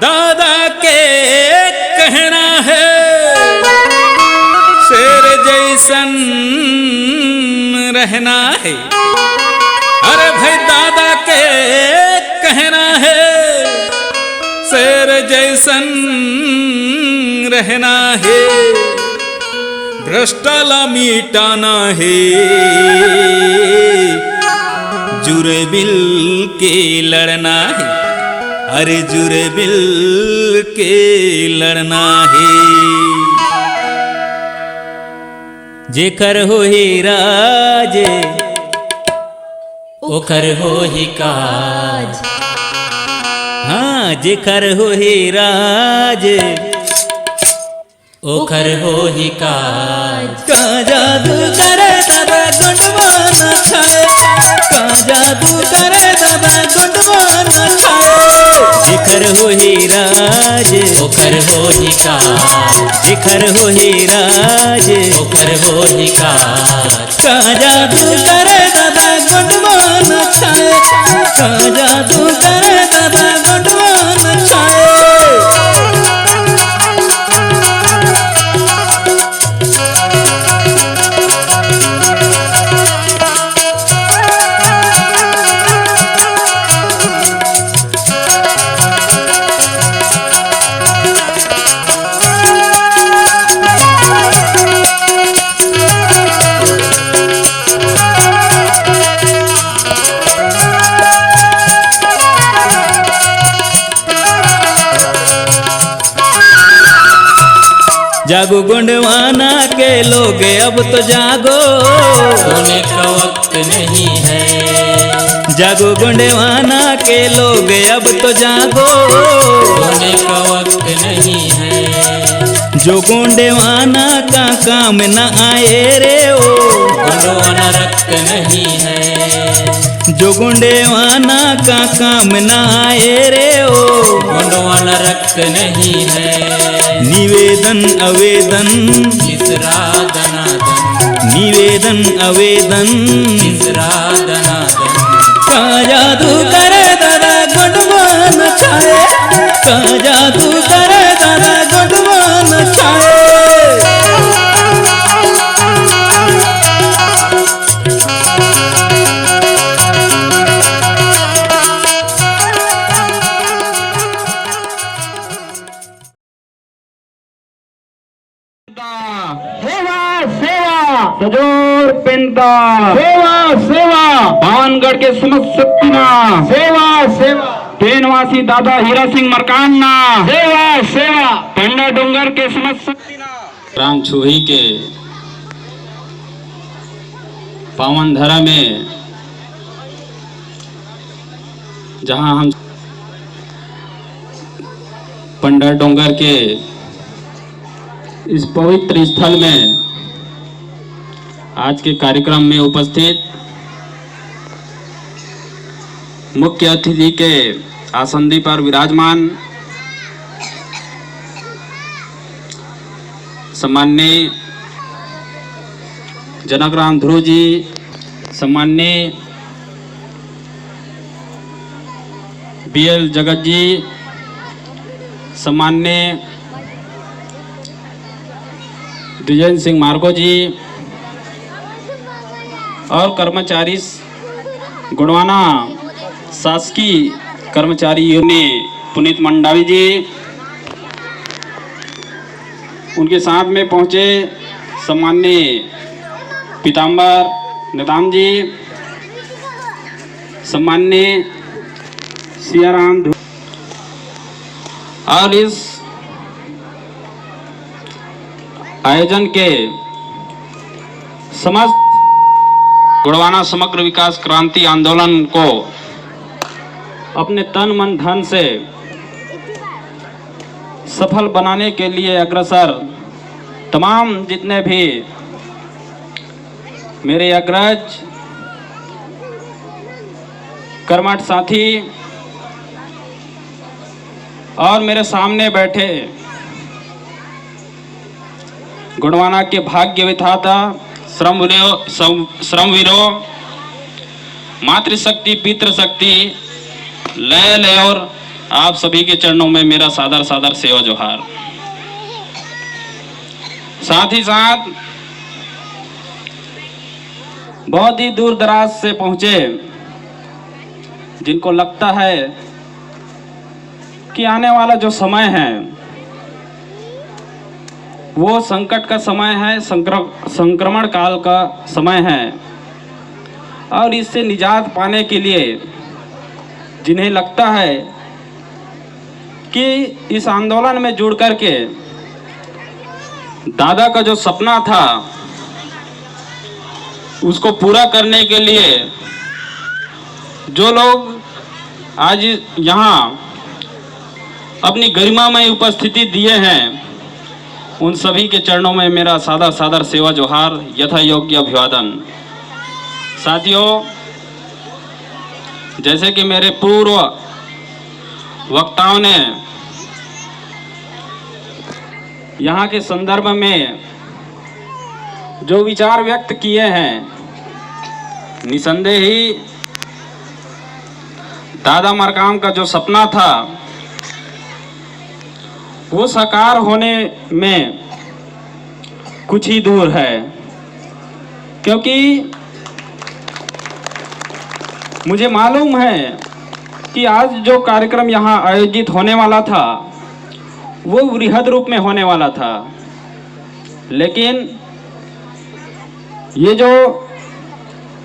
दादा के कहना है शेर जैसन रहना है। अरे भाई दादा के कहना है शेर जैसन रहना है। भ्रष्टाला मिटाना है जुरे बिल के लड़ना है। अरे जुरे बिल के लड़ना है। जेकर हो ही राज ओकर हो ही काज। हाँ जेकर हो ही राज ओकर हो ही काज। का जादू करे दादा गुंडवा न छाए। का जादू करे दादा गुंडवा न छाए। जेकर हो ही राज ओकर हो ही काज। जेकर हो ही राज ओकर हो ही काज। का जादू करे दादा गुंडवा न छाए। का जादू करे दादा गुंडवा न छाए। जागो गुंडवाना के लोग अब तो जागो। सोने का वक्त नहीं है। जागो गुंडवाना के लोग अब तो जागो। सोने का वक्त नहीं है। जो गुंडवाना का काम न आए रे ओ गुंडवाना रक्त नहीं है। जो गुंडवाना का काम न आए रे ओ गुंडवाना रक्त नहीं है। निवेदन आवेदन तीसरा दनादन। निवेदन आवेदन तीसरा दनादन। का जादू करे दादा गुंडवा न छाए। का जादू करे दादा गुंडवा न छाए। सजोर पेंता सेवा सेवा। भावनगढ़ के समस्त शक्तिना सेवा सेवा। तेनवासी दादा हीरा सिंह मरकान्ना सेवा सेवा। पंडा डोंगर के समस्त शक्तिना। राम छुही के पावन धरा में जहां हम पंडा डोंगर के इस पवित्र स्थल में आज के कार्यक्रम में उपस्थित मुख्य अतिथि के आसंदी पर विराजमान सम्माननीय जनकराम ध्रुव जी, सम्माननीय बीएल जगत जी, सम्माननीय द्विजेंद्र सिंह मार्गो जी और कर्मचारी गुणवाना शासकीय कर्मचारी यूनियन पुनीत मंडावी जी, उनके साथ में पहुंचे सम्माननीय पीताम्बर निदाम जी, सम्माननीय सियाराम और इस आयोजन के समस्त गुणवाना समग्र विकास क्रांति आंदोलन को अपने तन मन धन से सफल बनाने के लिए अग्रसर तमाम जितने भी मेरे अग्रज कर्मठ साथी और मेरे सामने बैठे गुणवाना के भाग्य विधाता श्रमवीरों, मातृशक्ति पितृशक्ति लय और आप सभी के चरणों में मेरा सादर सादर सेवा जोहार। साथ ही साथ बहुत ही दूर दराज से पहुंचे, जिनको लगता है कि आने वाला जो समय है वो संकट का समय है, संक्रमण काल का समय है, और इससे निजात पाने के लिए जिन्हें लगता है कि इस आंदोलन में जुड़ करके दादा का जो सपना था उसको पूरा करने के लिए जो लोग आज यहाँ अपनी गरिमामय उपस्थिति दिए हैं, उन सभी के चरणों में मेरा सादर सादर सेवा जोहार, यथा योग्य अभिवादन। साथियों, जैसे कि मेरे पूर्व वक्ताओं ने यहाँ के संदर्भ में जो विचार व्यक्त किए हैं, निसंदेह ही दादा मरकाम का जो सपना था वो साकार होने में कुछ ही दूर है, क्योंकि मुझे मालूम है कि आज जो कार्यक्रम यहाँ आयोजित होने वाला था वो वृहद रूप में होने वाला था, लेकिन ये जो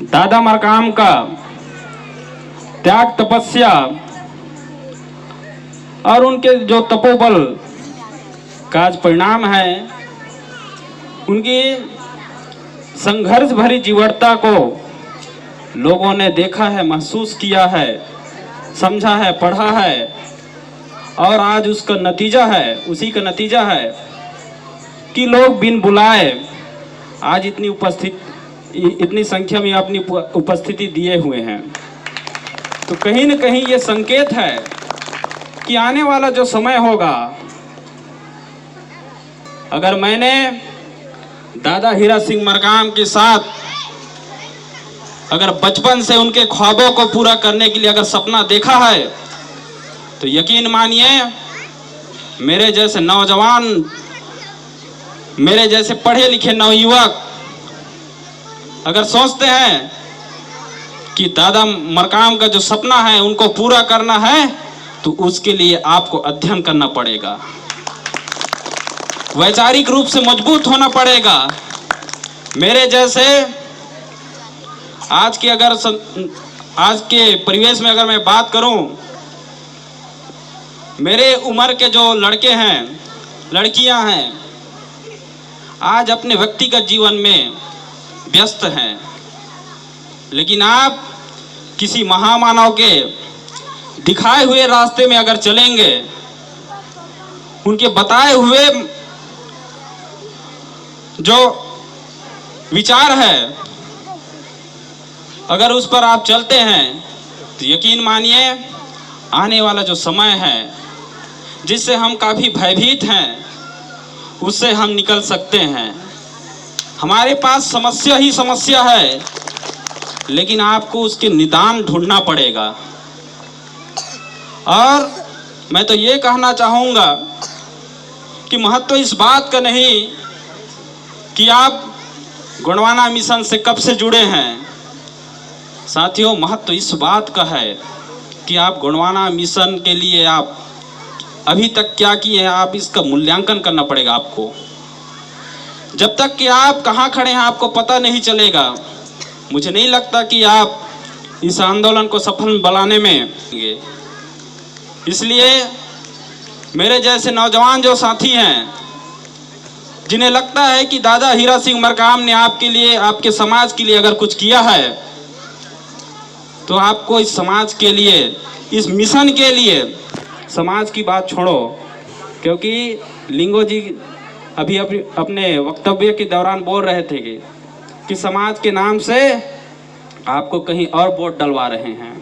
दादा मरकाम का त्याग तपस्या और उनके जो तपोबल का आज परिणाम है, उनकी संघर्ष भरी जीवटता को लोगों ने देखा है, महसूस किया है, समझा है, पढ़ा है, और आज उसका नतीजा है, उसी का नतीजा है कि लोग बिन बुलाए आज इतनी संख्या में अपनी उपस्थिति दिए हुए हैं। तो कहीं न कहीं ये संकेत है कि आने वाला जो समय होगा, अगर मैंने दादा हीरा सिंह मरकाम के साथ अगर बचपन से उनके ख्वाबों को पूरा करने के लिए अगर सपना देखा है, तो यकीन मानिए मेरे जैसे नौजवान, मेरे जैसे पढ़े लिखे नवयुवक अगर सोचते हैं कि दादा मरकाम का जो सपना है उनको पूरा करना है, तो उसके लिए आपको अध्ययन करना पड़ेगा, वैचारिक रूप से मजबूत होना पड़ेगा। मेरे जैसे आज के परिवेश में अगर मैं बात करूं, मेरे उम्र के जो लड़के हैं, लड़कियां हैं, आज अपने व्यक्तिगत जीवन में व्यस्त हैं, लेकिन आप किसी महामानव के दिखाए हुए रास्ते में अगर चलेंगे, उनके बताए हुए जो विचार है अगर उस पर आप चलते हैं, तो यकीन मानिए आने वाला जो समय है जिससे हम काफ़ी भयभीत हैं, उससे हम निकल सकते हैं। हमारे पास समस्या ही समस्या है, लेकिन आपको उसके निदान ढूंढना पड़ेगा। और मैं तो ये कहना चाहूँगा कि महत्व इस बात का नहीं कि आप गोंडवाना मिशन से कब से जुड़े हैं। साथियों, महत्व इस बात का है कि आप गोंडवाना मिशन के लिए आप अभी तक क्या किए हैं, आप इसका मूल्यांकन करना पड़ेगा आपको। जब तक कि आप कहाँ खड़े हैं आपको पता नहीं चलेगा, मुझे नहीं लगता कि आप इस आंदोलन को सफल बनाने में। इसलिए मेरे जैसे नौजवान जो साथी हैं, जिन्हें लगता है कि दादा हीरा सिंह मरकाम ने आपके लिए, आपके समाज के लिए अगर कुछ किया है, तो आपको इस समाज के लिए, इस मिशन के लिए, समाज की बात छोड़ो, क्योंकि लिंगो जी अभी अपने वक्तव्य के दौरान बोल रहे थे कि समाज के नाम से आपको कहीं और वोट डलवा रहे हैं।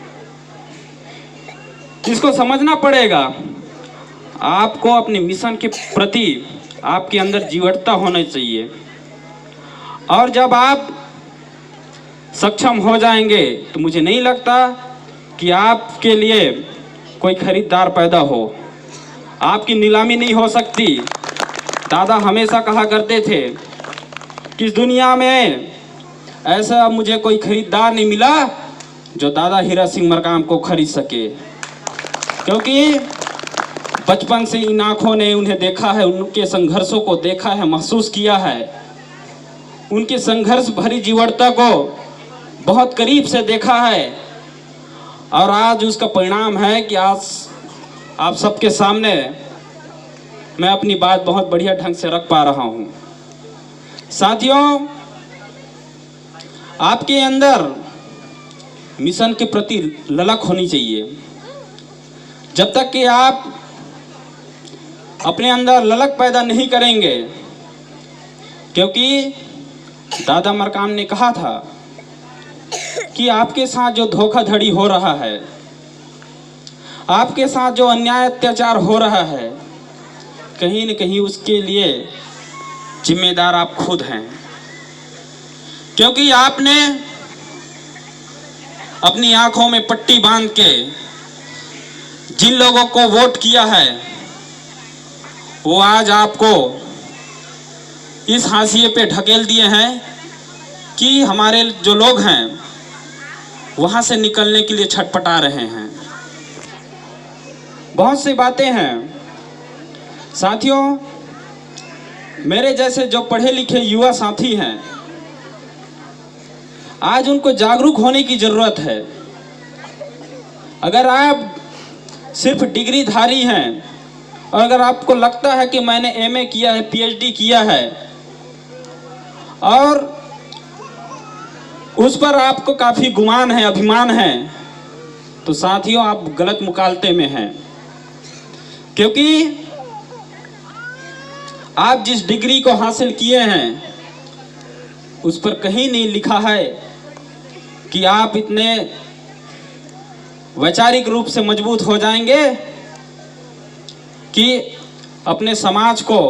इसको समझना पड़ेगा। आपको अपने मिशन के प्रति आपके अंदर जीवटता होना चाहिए, और जब आप सक्षम हो जाएंगे तो मुझे नहीं लगता कि आपके लिए कोई खरीदार पैदा हो, आपकी नीलामी नहीं हो सकती। दादा हमेशा कहा करते थे कि इस दुनिया में ऐसा मुझे कोई खरीदार नहीं मिला जो दादा हीरा सिंह मरकाम को खरीद सके, क्योंकि बचपन से इन आँखों ने उन्हें देखा है, उनके संघर्षों को देखा है, महसूस किया है, उनकी संघर्ष भरी जीवटता को बहुत करीब से देखा है। और आज उसका परिणाम है कि आज आप सबके सामने मैं अपनी बात बहुत बढ़िया ढंग से रख पा रहा हूँ। साथियों, आपके अंदर मिशन के प्रति ललक होनी चाहिए। जब तक कि आप अपने अंदर ललक पैदा नहीं करेंगे, क्योंकि दादा मरकाम ने कहा था कि आपके साथ जो धोखाधड़ी हो रहा है, आपके साथ जो अन्याय अत्याचार हो रहा है, कहीं न कहीं उसके लिए जिम्मेदार आप खुद हैं, क्योंकि आपने अपनी आंखों में पट्टी बांध के जिन लोगों को वोट किया है, वो आज आपको इस हाशिए पे ढकेल दिए हैं कि हमारे जो लोग हैं वहां से निकलने के लिए छटपटा रहे हैं। बहुत सी बातें हैं साथियों, मेरे जैसे जो पढ़े लिखे युवा साथी हैं, आज उनको जागरूक होने की जरूरत है। अगर आप सिर्फ डिग्रीधारी हैं और अगर आपको लगता है कि मैंने एमए किया है, पीएचडी किया है और उस पर आपको काफी गुमान है, अभिमान है, तो साथियों आप गलत मुकालते में हैं, क्योंकि आप जिस डिग्री को हासिल किए हैं उस पर कहीं नहीं लिखा है कि आप इतने वैचारिक रूप से मजबूत हो जाएंगे कि अपने समाज को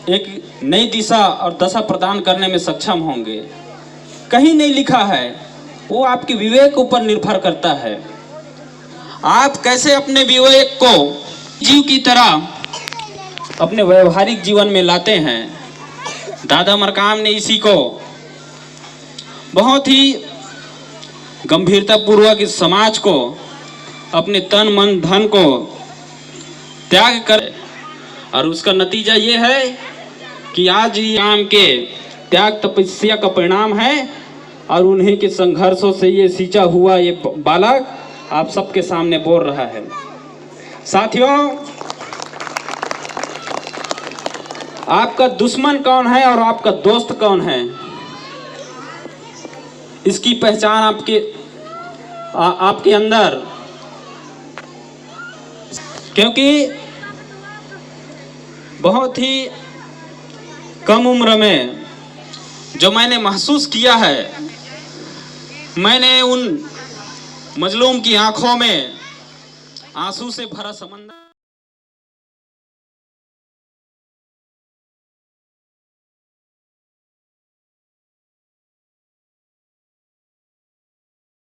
एक नई दिशा और दशा प्रदान करने में सक्षम होंगे। कहीं नहीं लिखा है, वो आपके विवेक ऊपर निर्भर करता है। आप कैसे अपने विवेक को जीव की तरह अपने व्यवहारिक जीवन में लाते हैं। दादा मरकाम ने इसी को बहुत ही गंभीरतापूर्वक इस समाज को अपने तन मन धन को त्याग कर, और उसका नतीजा ये है कि आज ही आम के त्याग तपस्या का परिणाम है और उन्हीं के संघर्षों से ये सींचा हुआ ये बालक आप सबके सामने बोल रहा है। साथियों, आपका दुश्मन कौन है और आपका दोस्त कौन है, इसकी पहचान आपके अंदर, क्योंकि बहुत ही कम उम्र में जो मैंने महसूस किया है, मैंने उन मजलूम की आंखों में आंसू से भरा समंदर